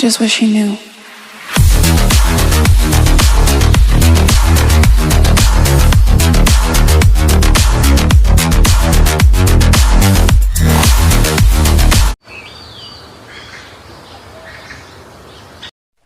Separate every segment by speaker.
Speaker 1: just wish he knew.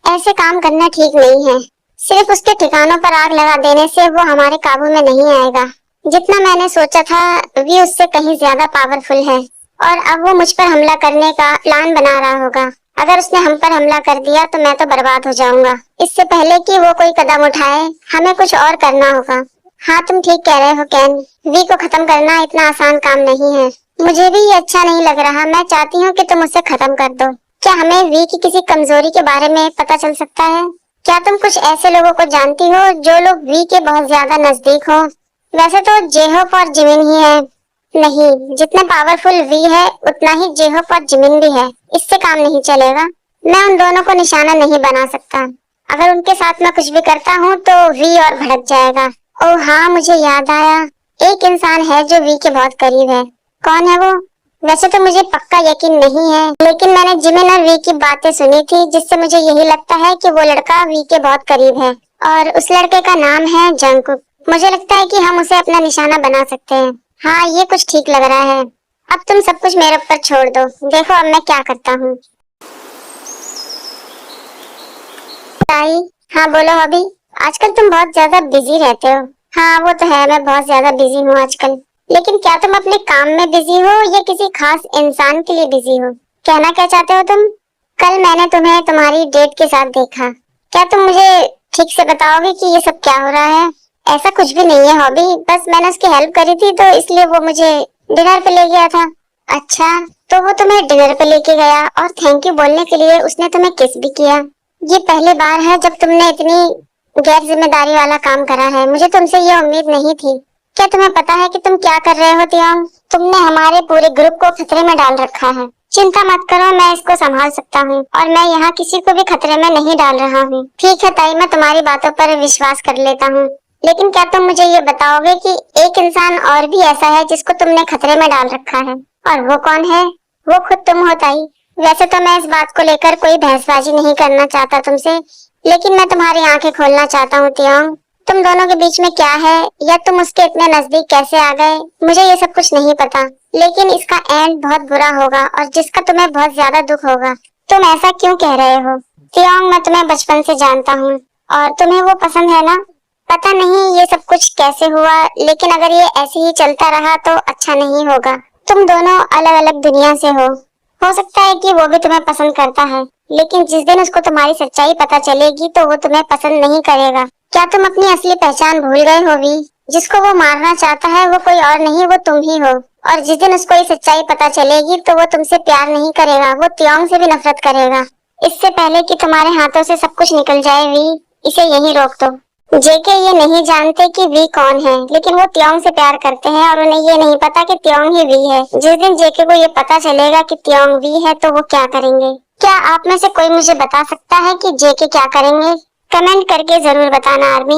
Speaker 2: ऐसे काम करना ठीक नहीं है। सिर्फ उसके ठिकानों पर आग लगा देने से वो हमारे काबू में नहीं आएगा। जितना मैंने सोचा था वी उससे कहीं ज्यादा पावरफुल है और अब वो मुझ पर हमला करने का प्लान बना रहा होगा। अगर उसने हम पर हमला कर दिया तो मैं तो बर्बाद हो जाऊंगा। इससे पहले कि वो कोई कदम उठाए हमें कुछ और करना होगा। हाँ तुम ठीक कह रहे हो कैन, वी को खत्म करना इतना आसान काम नहीं है। मुझे भी ये अच्छा नहीं लग रहा। मैं चाहती हूँ कि तुम उसे खत्म कर दो। क्या हमें वी की किसी कमजोरी के बारे में पता चल सकता है? क्या तुम कुछ ऐसे लोगों को जानती हो जो लोग वी के बहुत ज्यादा नजदीक हो? वैसे तो जेहोप और जिमिन ही है। नहीं, जितने पावरफुल वी है उतना ही जेहोप और जिमिन भी है। इससे काम नहीं चलेगा। मैं उन दोनों को निशाना नहीं बना सकता। अगर उनके साथ मैं कुछ भी करता हूँ तो वी और भड़क जाएगा। ओह हाँ, मुझे याद आया, एक इंसान है जो वी के बहुत करीब है। कौन है वो? वैसे तो मुझे पक्का यकीन नहीं है, लेकिन मैंने जिमिन और वी की बातें सुनी थी जिससे मुझे यही लगता है कि वो लड़का वी के बहुत करीब है और उस लड़के का नाम है जंगकुक। मुझे लगता है कि हम उसे अपना निशाना बना सकते हैं। हाँ, ये कुछ ठीक लग रहा है। अब तुम सब कुछ मेरे ऊपर छोड़ दो। देखो अब मैं क्या करता हूँ। हाँ बोलो अभी। आजकल तुम बहुत ज्यादा बिजी रहते हो। हाँ वो तो है, मैं बहुत ज्यादा बिजी हूँ आजकल। लेकिन क्या तुम अपने काम में बिजी हो या किसी खास इंसान के लिए बिजी हो? कहना क्या चाहते हो तुम? कल मैंने तुम्हें तुम्हारी डेट के साथ देखा। क्या तुम मुझे ठीक से बताओगे कि ये सब क्या हो रहा है? ऐसा कुछ भी नहीं है हॉबी, बस मैंने उसकी हेल्प करी थी तो इसलिए वो मुझे डिनर पे ले गया था। अच्छा, तो वो तुम्हें डिनर पे लेके गया और थैंक यू बोलने के लिए उसने तुम्हें किस भी किया। ये पहली बार है जब तुमने इतनी गैर जिम्मेदारी वाला काम करा है। मुझे तुमसे ये उम्मीद नहीं थी। क्या तुम्हें पता है कि तुम क्या कर रहे हो तियांग? तुमने हमारे पूरे ग्रुप को खतरे में डाल रखा है। चिंता मत करो, मैं इसको संभाल सकता हूँ और मैं यहाँ किसी को भी खतरे में नहीं डाल रहा हूँ। ठीक है ताई, मैं तुम्हारी बातों पर विश्वास कर लेता हूँ। लेकिन क्या तुम मुझे ये बताओगे कि एक इंसान और भी ऐसा है जिसको तुमने खतरे में डाल रखा है, और वो कौन है? वो खुद तुम हो ताई। वैसे तो मैं इस बात को लेकर कोई बहसबाजी नहीं करना चाहता तुमसे, लेकिन मैं तुम्हारी आंखें खोलना चाहता हूँ तियांग। तुम दोनों के बीच में क्या है या तुम उसके इतने नजदीक कैसे आ गए, मुझे ये सब कुछ नहीं पता, लेकिन इसका एंड बहुत बुरा होगा और जिसका तुम्हें बहुत ज्यादा दुख होगा। तुम ऐसा क्यों कह रहे हो? तियांग, मैं तुम्हें बचपन से जानता हूँ और तुम्हें वो पसंद है ना? पता नहीं ये सब कुछ कैसे हुआ, लेकिन अगर ये ऐसे ही चलता रहा तो अच्छा नहीं होगा। तुम दोनों अलग अलग दुनिया से हो सकता है कि वो भी तुम्हें पसंद करता है, लेकिन जिस दिन उसको तुम्हारी सच्चाई पता चलेगी तो वो तुम्हें पसंद नहीं करेगा। क्या तुम अपनी असली पहचान भूल गए हो वी? जिसको वो मारना चाहता है वो कोई और नहीं, वो तुम ही हो। और जिस दिन उसको ये सच्चाई पता चलेगी तो वो तुमसे प्यार नहीं करेगा, वो तियांग से भी नफरत करेगा। इससे पहले कि तुम्हारे हाथों से सब कुछ निकल जाए वी, इसे यहीं रोक दो। जेके ये नहीं जानते कि वी कौन है, लेकिन वो तियांग से प्यार करते हैं और उन्हें ये नहीं पता कि तियांग ही वी है। जिस दिन जेके को ये पता चलेगा कि तियांग वी है तो वो क्या करेंगे? क्या आप में से कोई मुझे बता सकता है कि जेके क्या करेंगे? कमेंट करके जरूर बताना आर्मी।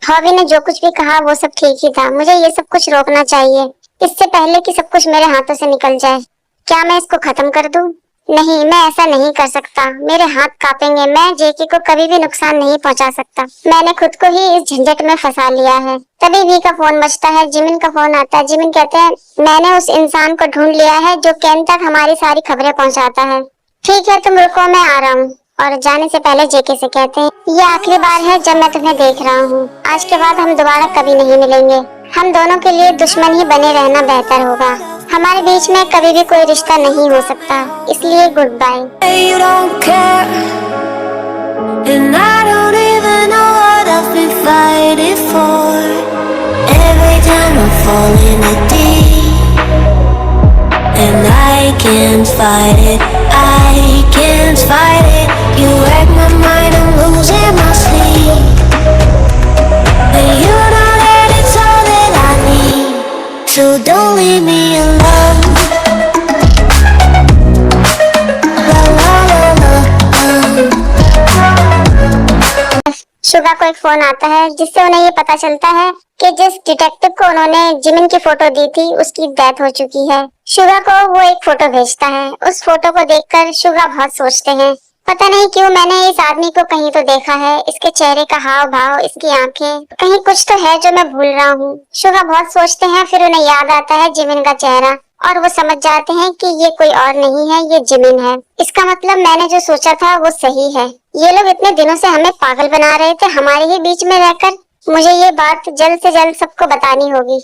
Speaker 2: हॉबी ने जो कुछ भी कहा वो सब ठीक ही था। मुझे ये सब कुछ रोकना चाहिए इससे पहले कि सब कुछ मेरे हाथों से निकल जाए। क्या मैं इसको खत्म कर दूं? नहीं, मैं ऐसा नहीं कर सकता। मेरे हाथ कांपेंगे। मैं जेके को कभी भी नुकसान नहीं पहुंचा सकता। मैंने खुद को ही इस झंझट में फंसा लिया है। तभी वी का फोन बजता है। जिमिन का फोन आता है। जिमिन कहते हैं मैंने उस इंसान को ढूंढ लिया है जो कैन तक हमारी सारी खबरें पहुंचाता है। ठीक है तुम रुको, मैं आ रहा हूँ। और जाने से पहले जेके से कहते हैं ये आखिरी बार है जब मैं तुम्हें देख रहा हूँ। आज के बाद हम दोबारा कभी नहीं मिलेंगे। हम दोनों के लिए दुश्मन ही बने रहना बेहतर होगा। हमारे बीच में कभी भी कोई रिश्ता नहीं हो सकता, इसलिए good bye.
Speaker 3: And I can't fight it, I can't fight it. You wreck my mind, I'm losing my sleep. And you know that it's all that I need, so don't leave me alone. La la la la.
Speaker 2: Suga को एक phone आता है जिससे उन्हें ये पता चलता है कि जिस डिटेक्टिव को उन्होंने जिमिन की फोटो दी थी उसकी डेथ हो चुकी है। शुगा को वो एक फोटो भेजता है। उस फोटो को देखकर शुगा बहुत सोचते हैं, पता नहीं क्यों मैंने इस आदमी को कहीं तो देखा है, इसके चेहरे का हाव भाव, इसकी आंखें, कहीं कुछ तो है जो मैं भूल रहा हूँ। शुगा बहुत सोचते हैं, फिर उन्हें याद आता है जिमिन का चेहरा और वो समझ जाते हैं कि ये कोई और नहीं है, ये जिमिन है। इसका मतलब मैंने जो सोचा था वो सही है। ये लोग इतने दिनों से हमें पागल बना रहे थे हमारे ही बीच में रहकर। मुझे ये बात जल्द से जल्द सबको बतानी होगी।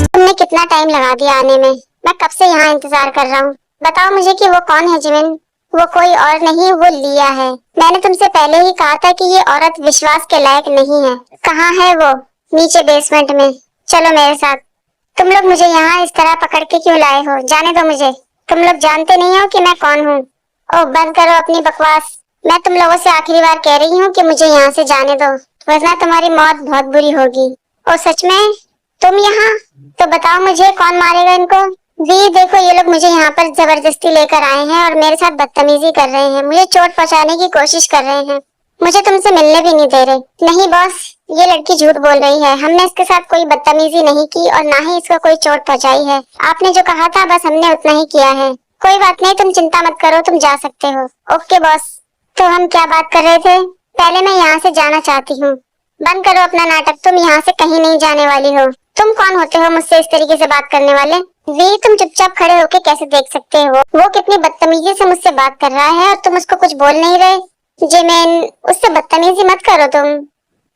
Speaker 2: तुमने कितना टाइम लगा दिया आने में, मैं कब से यहाँ इंतजार कर रहा हूँ। बताओ मुझे कि वो कौन है जिमिन। वो कोई और नहीं, वो लिया है। मैंने तुमसे पहले ही कहा था कि ये औरत विश्वास के लायक नहीं है। कहाँ है वो? नीचे बेसमेंट में। चलो मेरे साथ। तुम लोग मुझे यहाँ इस तरह पकड़ के क्यों लाए हो? जाने दो मुझे। तुम लोग जानते नहीं हो कि मैं कौन हूँ। ओह बंद करो अपनी बकवास। मैं तुम लोगों से आखिरी बार कह रही हूँ कि मुझे यहाँ से जाने दो, वरना तुम्हारी मौत बहुत बुरी होगी। ओ सच में? तुम यहाँ? तो बताओ मुझे कौन मारेगा इनको। वीर देखो, ये लोग मुझे यहाँ पर जबरदस्ती लेकर आए हैं और मेरे साथ बदतमीजी कर रहे हैं, मुझे चोट पहुँचाने की कोशिश कर रहे हैं। मुझे तुमसे मिलने भी नहीं दे रहे। नहीं बॉस, ये लड़की झूठ बोल रही है। हमने इसके साथ कोई बदतमीजी नहीं की और ना ही इसको कोई चोट पहुँचाई है। आपने जो कहा था बस हमने उतना ही किया है। कोई बात नहीं, तुम चिंता मत करो, तुम जा सकते हो। Okay boss. तो हम क्या बात कर रहे थे? पहले मैं यहाँ से जाना चाहती हूँ। बंद करो अपना नाटक, तुम यहाँ से कहीं नहीं जाने वाली हो। तुम कौन होते हो मुझसे इस तरीके से बात करने वाले? वी, तुम चुपचाप खड़े होके कैसे देख सकते हो वो कितनी बदतमीजी से मुझसे बात कर रहा है और तुम उसको कुछ बोल नहीं रहे? जिमिन, उससे बदतमीजी मत करो, तुम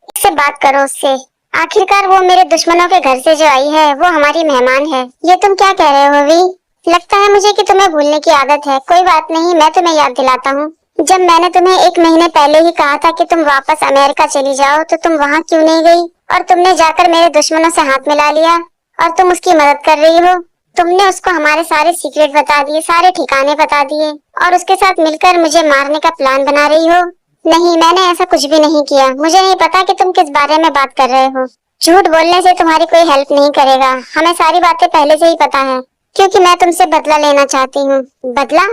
Speaker 2: इससे बात करो उससे। आखिरकार वो मेरे दुश्मनों के घर से जो आई है वो हमारी मेहमान है। ये तुम क्या कह रहे हो वी? लगता है मुझे कि तुम्हें भूलने की आदत है। कोई बात नहीं, मैं तुम्हें याद दिलाता हूँ। जब मैंने तुम्हें 1 महीने पहले ही कहा था कि तुम वापस अमेरिका चली जाओ, तो तुम वहाँ क्यों नहीं गई और तुमने जाकर मेरे दुश्मनों से हाथ मिला लिया और तुम उसकी मदद कर रही हो। तुमने उसको हमारे सारे सीक्रेट बता दिए, सारे ठिकाने बता दिए और उसके साथ मिलकर मुझे मारने का प्लान बना रही हो। नहीं, मैंने ऐसा कुछ भी नहीं किया। मुझे नहीं पता कि तुम किस बारे में बात कर रहे हो। झूठ बोलने से तुम्हारी कोई हेल्प नहीं करेगा। हमें सारी बातें पहले से ही पता है, क्योंकि मैं तुमसे बदला लेना चाहती हूँ। बदला?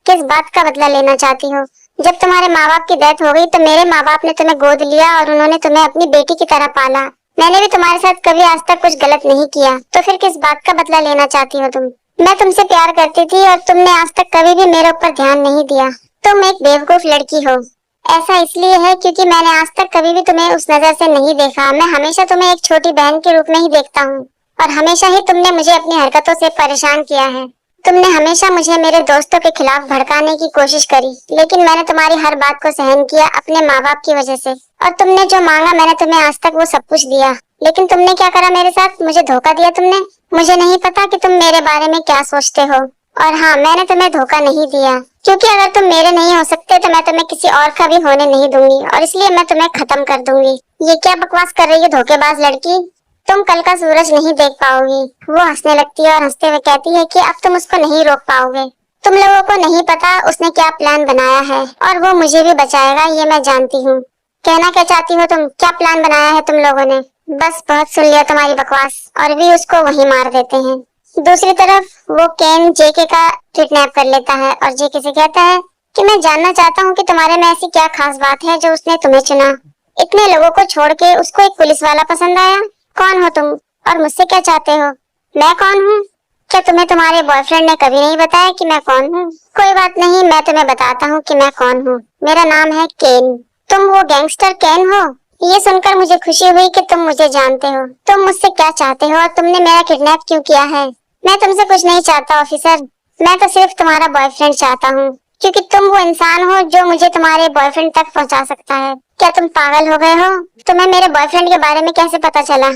Speaker 2: किस बात का बदला लेना चाहती हो? जब तुम्हारे माँ बाप की डेथ हो गई तो मेरे माँ बाप ने तुम्हें गोद लिया और उन्होंने तुम्हें अपनी बेटी की तरह पाला। मैंने भी तुम्हारे साथ कभी आज तक कुछ गलत नहीं किया, तो फिर किस बात का बदला लेना चाहती हो तुम? मैं तुमसे प्यार करती थी और तुमने आज तक कभी भी मेरे ऊपर ध्यान नहीं दिया। तुम एक बेवकूफ लड़की हो। ऐसा इसलिए है क्योंकि मैंने आज तक कभी भी तुम्हें उस नजर से नहीं देखा। मैं हमेशा तुम्हें एक छोटी बहन के रूप में ही देखता हूँ और हमेशा ही तुमने मुझे अपनी हरकतों से परेशान किया है। तुमने हमेशा मुझे मेरे दोस्तों के खिलाफ भड़काने की कोशिश करी, लेकिन मैंने तुम्हारी हर बात को सहन किया अपने माँ बाप की वजह से। और तुमने जो मांगा मैंने तुम्हें आज तक वो सब कुछ दिया, लेकिन तुमने क्या करा मेरे साथ? मुझे धोखा दिया तुमने। मुझे नहीं पता कि तुम मेरे बारे में क्या सोचते हो। और हाँ, मैंने तुम्हें धोखा नहीं दिया, क्योंकि अगर तुम मेरे नहीं हो सकते तो मैं तुम्हें किसी और का भी होने नहीं दूंगी और इसलिए मैं तुम्हें खत्म कर दूंगी। ये क्या बकवास कर रही है धोखेबाज लड़की? तुम कल का सूरज नहीं देख पाओगी। वो हंसने लगती है और हंसते हुए कहती है कि अब तुम उसको नहीं रोक पाओगे। तुम लोगों को नहीं पता उसने क्या प्लान बनाया है और वो मुझे भी बचाएगा, ये मैं जानती हूँ। कहना क्या चाहती हो तुम? क्या प्लान बनाया है तुम लोगों ने? बस बहुत सुन लिया तुम्हारी बकवास और भी उसको वहीं मार देते हैं। दूसरी तरफ वो केन जेके का किडनैप कर लेता है और जेके से कहता है कि मैं जानना चाहता हूँ कि तुम्हारे में ऐसी क्या खास बात है जो उसने तुम्हें चुना। इतने लोगों को छोड़ के उसको एक पुलिस वाला पसंद आया। कौन हो तुम और मुझसे क्या चाहते हो? मैं कौन हूँ? क्या तुम्हें तुम्हारे बॉयफ्रेंड ने कभी नहीं बताया कि मैं कौन हूँ? कोई बात नहीं, मैं तुम्हें बताता हूँ कि मैं कौन हूँ। मेरा नाम है केन। तुम वो गैंगस्टर केन हो? ये सुनकर मुझे खुशी हुई कि तुम मुझे जानते हो। तुम मुझसे क्या चाहते हो और तुमने मेरा किडनैप क्यों किया है? मैं तुमसे कुछ नहीं चाहता ऑफिसर, मैं तो सिर्फ तुम्हारा बॉयफ्रेंड चाहता हूँ, क्योंकि तुम वो इंसान हो जो मुझे तुम्हारे बॉयफ्रेंड तक पहुँचा सकता है। क्या तुम पागल हो गए हो? तुम्हें मेरे बॉयफ्रेंड के बारे में कैसे पता चला?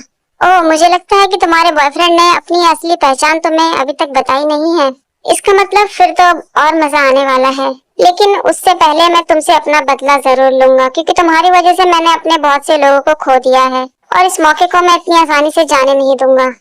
Speaker 2: ओह, मुझे लगता है कि तुम्हारे बॉयफ्रेंड ने अपनी असली पहचान तुम्हें अभी तक बताई नहीं है। इसका मतलब फिर तो और मजा आने वाला है, लेकिन उससे पहले मैं तुमसे अपना बदला जरूर लूंगा, क्योंकि तुम्हारी वजह से मैंने अपने बहुत से लोगों को खो दिया है और इस मौके को मैं इतनी आसानी से जाने नहीं दूंगा।